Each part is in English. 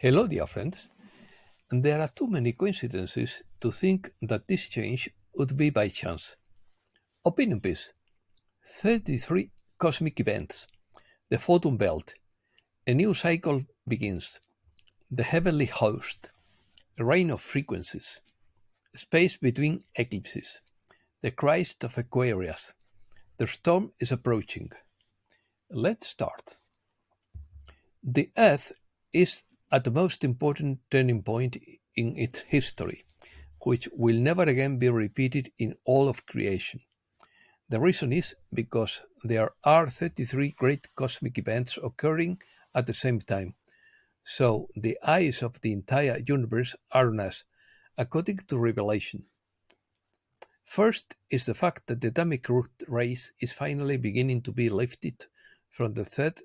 Hello, dear friends. And there are too many coincidences to think that this change would be by chance. Opinion piece 33 cosmic events. The Photon Belt. A new cycle begins. The heavenly host. A reign of frequencies. Space between eclipses. The Christ of Aquarius. The storm is approaching. Let's start. The Earth is at the most important turning point in its history, which will never again be repeated in all of creation. The reason is because there are 33 great cosmic events occurring at the same time, so the eyes of the entire universe are on us, according to Revelation. First is the fact that the atomic root race is finally beginning to be lifted from the third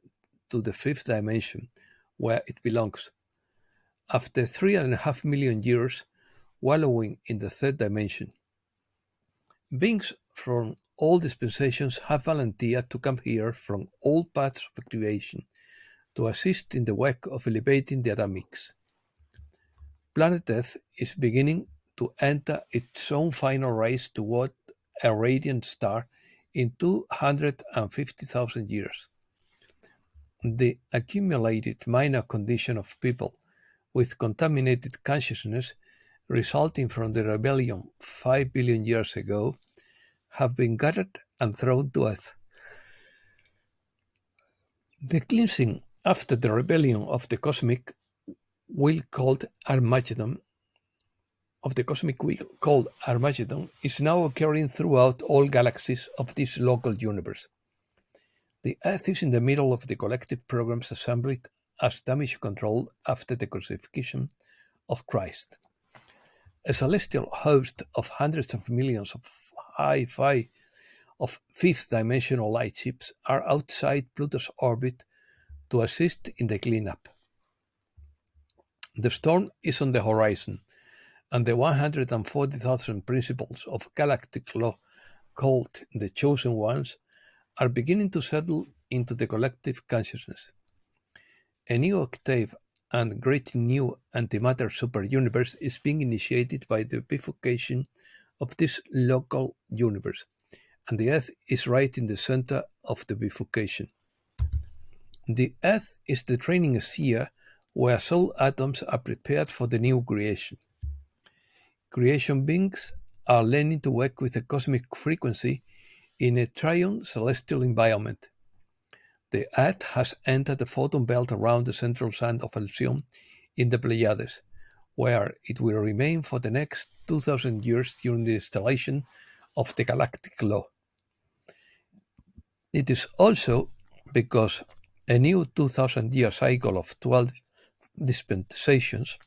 to the fifth dimension, where it belongs. After 3.5 million years wallowing in the third dimension, beings from all dispensations have volunteered to come here from all parts of creation to assist in the work of elevating the atomics. Planet Earth is beginning to enter its own final race toward a radiant star in 250,000 years. The accumulated minor condition of people with contaminated consciousness resulting from the rebellion 5 billion years ago have been gathered and thrown to earth. The cleansing after the rebellion of the cosmic wheel called Armageddon is now occurring throughout all galaxies of this local universe. The Earth is in the middle of the collective programs assembled as damage control after the crucifixion of Christ. A celestial host of hundreds of millions of high-fi of fifth-dimensional light ships are outside Pluto's orbit to assist in the cleanup. The storm is on the horizon, and the 140,000 principles of galactic law, called the Chosen Ones, are beginning to settle into the collective consciousness. A new octave and great new antimatter superuniverse is being initiated by the bifurcation of this local universe, and the Earth is right in the center of the bifurcation. The Earth is the training sphere where soul atoms are prepared for the new creation. Creation beings are learning to work with a cosmic frequency in a triune celestial environment. The Earth has entered the Photon Belt around the central sun of Alcyon in the Pleiades, where it will remain for the next 2,000 years during the installation of the galactic law. It is also because a new 2,000-year cycle of 12 dispensations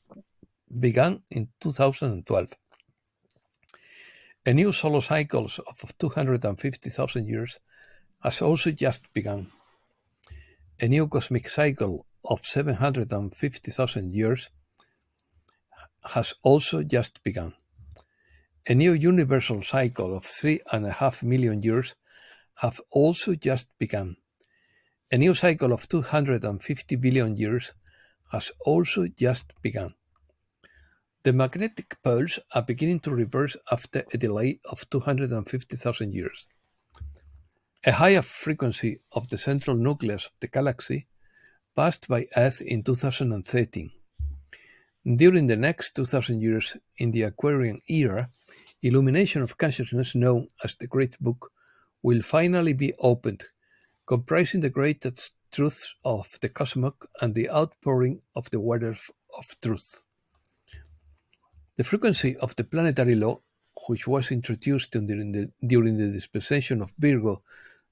began in 2012. A new solar cycle of 250,000 years has also just begun. A new cosmic cycle of 750,000 years has also just begun. A new universal cycle of 3.5 million years have also just begun. A new cycle of 250 billion years has also just begun. The magnetic poles are beginning to reverse after a delay of 250,000 years. A higher frequency of the central nucleus of the galaxy passed by Earth in 2013. During the next 2,000 years in the Aquarian era, illumination of consciousness known as the Great Book will finally be opened, comprising the greatest truths of the cosmos and the outpouring of the waters of truth. The frequency of the planetary law, which was introduced during the dispensation of Virgo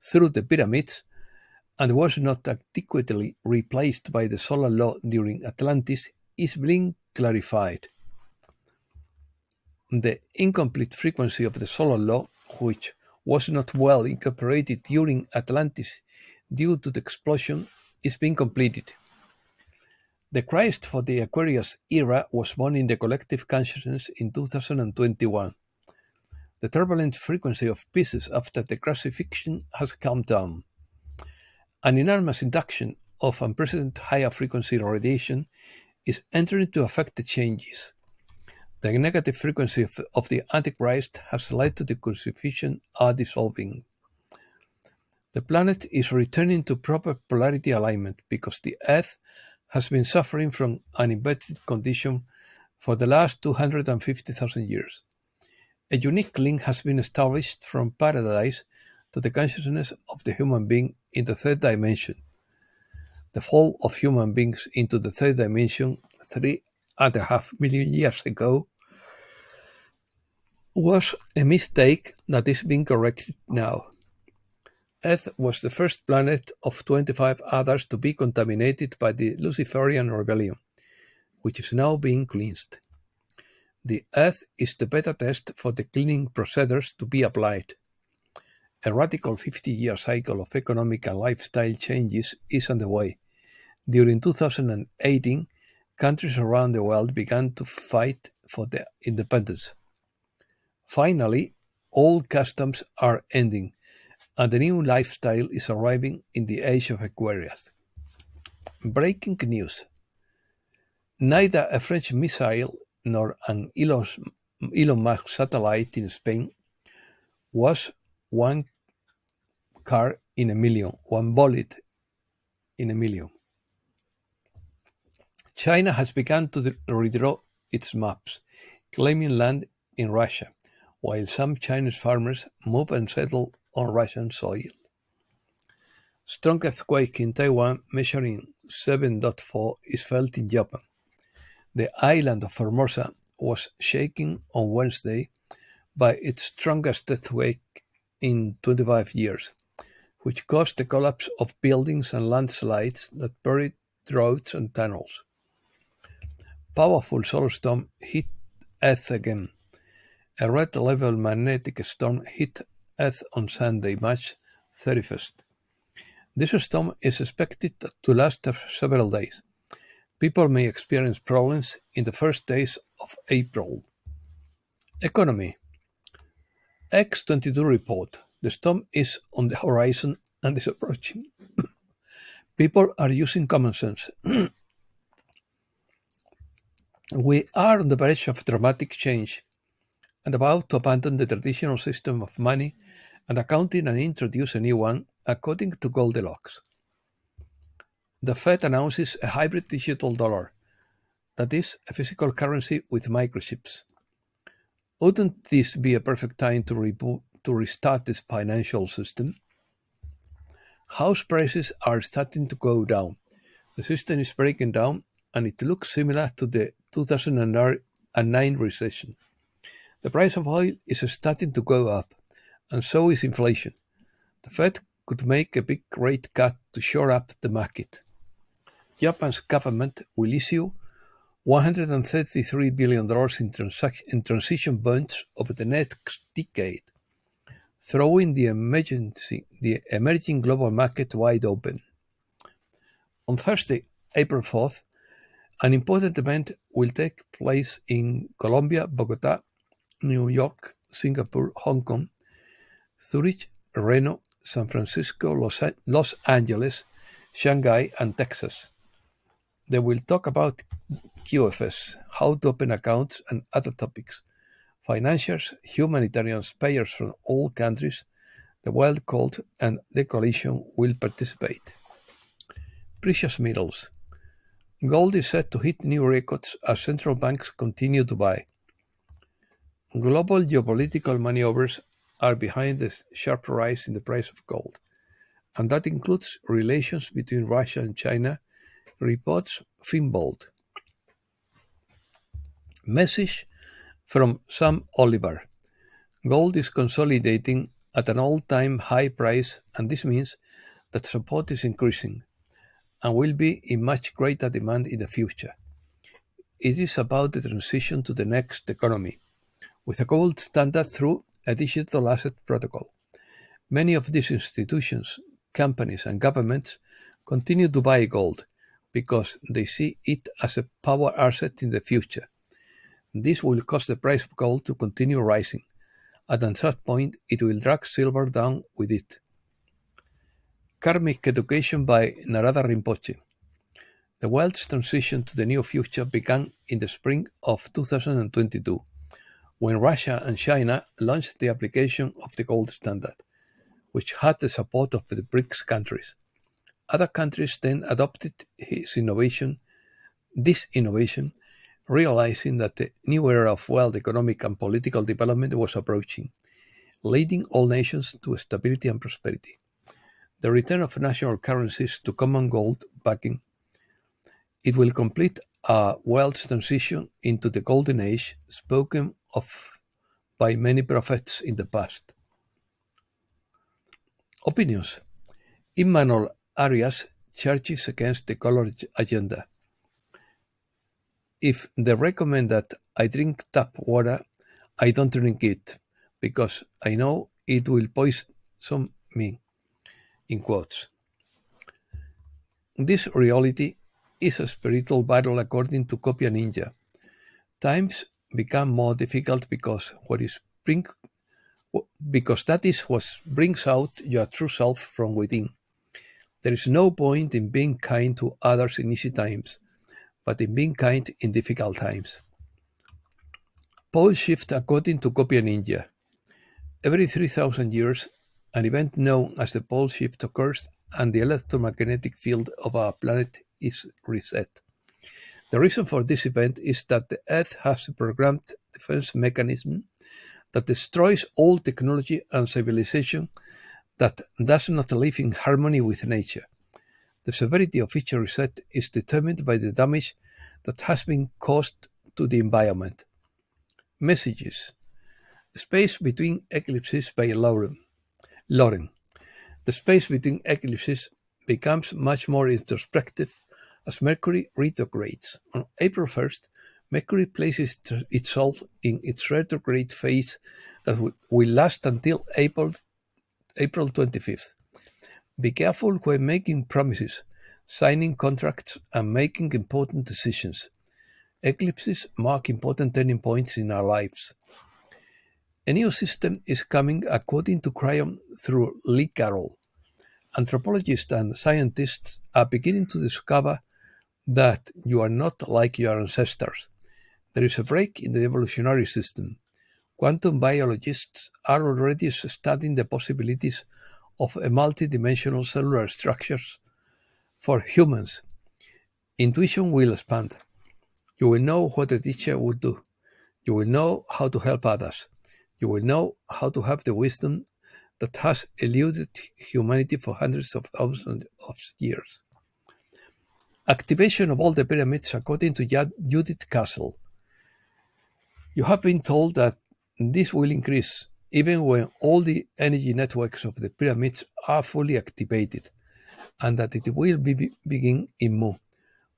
through the pyramids, and was not adequately replaced by the solar law during Atlantis, is being clarified. The incomplete frequency of the solar law, which was not well incorporated during Atlantis due to the explosion, is being completed. The Christ for the Aquarius era was born in the collective consciousness in 2021. The turbulent frequency of pieces after the crucifixion has calmed down. An enormous induction of unprecedented higher frequency radiation is entering to affect the changes. The negative frequency of the Antichrist has led to the crucifixion are dissolving. The planet is returning to proper polarity alignment because the Earth has been suffering from an inverted condition for the last 250,000 years. A unique link has been established from paradise to the consciousness of the human being in the third dimension. The fall of human beings into the third dimension 3.5 million years ago was a mistake that is being corrected now. Earth was the first planet of 25 others to be contaminated by the Luciferian rebellion, which is now being cleansed. The Earth is the beta test for the cleaning procedures to be applied. A radical 50-year cycle of economic and lifestyle changes is underway. During 2018, countries around the world began to fight for their independence. Finally, old customs are ending, and the new lifestyle is arriving in the age of Aquarius. Breaking news. Neither a French missile nor an Elon Musk satellite in Spain was one car in a million, one bullet in a million. China has begun to redraw its maps, claiming land in Russia, while some Chinese farmers move and settle on Russian soil. Strong earthquake in Taiwan measuring 7.4 is felt in Japan. The island of Formosa was shaken on Wednesday by its strongest earthquake in 25 years, which caused the collapse of buildings and landslides that buried roads and tunnels. Powerful solar storm hit Earth again. A red level magnetic storm hit Earth on Sunday, March 31st. This storm is expected to last several days. People may experience problems in the first days of April. Economy. X22 report. The storm is on the horizon and is approaching. People are using common sense. We are on the verge of dramatic change and about to abandon the traditional system of money and accounting and introduce a new one, according to Goldilocks. The Fed announces a hybrid digital dollar, that is, a physical currency with microchips. Wouldn't this be a perfect time to restart this financial system? House prices are starting to go down. The system is breaking down, and it looks similar to the 2009 recession. The price of oil is starting to go up, and so is inflation. The Fed could make a big rate cut to shore up the market. Japan's government will issue $133 billion in transition bonds over the next decade, throwing the emerging global market wide open. On Thursday, April 4th, an important event will take place in Colombia, Bogota, New York, Singapore, Hong Kong, Zurich, Reno, San Francisco, Los Angeles, Shanghai, and Texas. They will talk about QFS, how to open accounts, and other topics. Financiers, humanitarians, payers from all countries, the Wild Cult, and the Coalition will participate. Precious metals. Gold is set to hit new records as central banks continue to buy. Global geopolitical maneuvers are behind the sharp rise in the price of gold, and that includes relations between Russia and China, reports Photon Belt. Message from Sam Oliver. Gold is consolidating at an all-time high price, and this means that support is increasing and will be in much greater demand in the future. It is about the transition to the next economy, with a gold standard through a digital asset protocol. Many of these institutions, companies, and governments continue to buy gold because they see it as a power asset in the future. This will cause the price of gold to continue rising, and at that point it will drag silver down with it. Karmic Education by Narada Rinpoche. The world's transition to the new future began in the spring of 2022, when Russia and China launched the application of the gold standard, which had the support of the BRICS countries. Other countries then adopted this innovation, realizing that the new era of world economic and political development was approaching, leading all nations to stability and prosperity. The return of national currencies to common gold backing, it will complete a world's transition into the golden age spoken of by many prophets in the past. Opinions. Immanuel Arias charges against the color agenda. If they recommend that I drink tap water, I don't drink it because I know it will poison me, in quotes. This reality is a spiritual battle according to Copia Ninja. Times become more difficult because that is what brings out your true self from within. There is no point in being kind to others in easy times, but in being kind in difficult times. Pole shift according to Copia Ninja. Every 3,000 years, an event known as the pole shift occurs and the electromagnetic field of our planet is reset. The reason for this event is that the Earth has a programmed defense mechanism that destroys all technology and civilization that does not live in harmony with nature. The severity of each reset is determined by the damage that has been caused to the environment. Messages. Space Between Eclipses by Lauren. The space between eclipses becomes much more introspective as Mercury retrogrades. On April 1st, Mercury places itself in its retrograde phase that will last until April 25th. Be careful when making promises, signing contracts, and making important decisions. Eclipses mark important turning points in our lives. A new system is coming according to Cryon through Lee Carroll. Anthropologists and scientists are beginning to discover that you are not like your ancestors. There is a break in the evolutionary system. Quantum biologists are already studying the possibilities of a multidimensional cellular structures for humans. Intuition will expand. You will know what a teacher would do. You will know how to help others. You will know how to have the wisdom that has eluded humanity for hundreds of thousands of years. Activation of all the pyramids according to Judith Castle. You have been told that this will increase even when all the energy networks of the pyramids are fully activated, and that it will begin in Mu,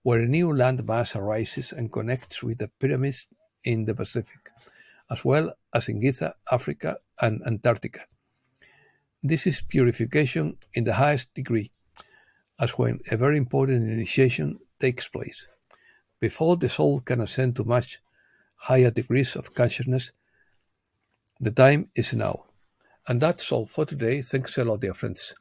where a new landmass arises and connects with the pyramids in the Pacific, as well as in Giza, Africa, and Antarctica. This is purification in the highest degree, as when a very important initiation takes place. Before the soul can ascend to much higher degrees of consciousness, the time is now. And that's all for today. Thanks a lot, dear friends.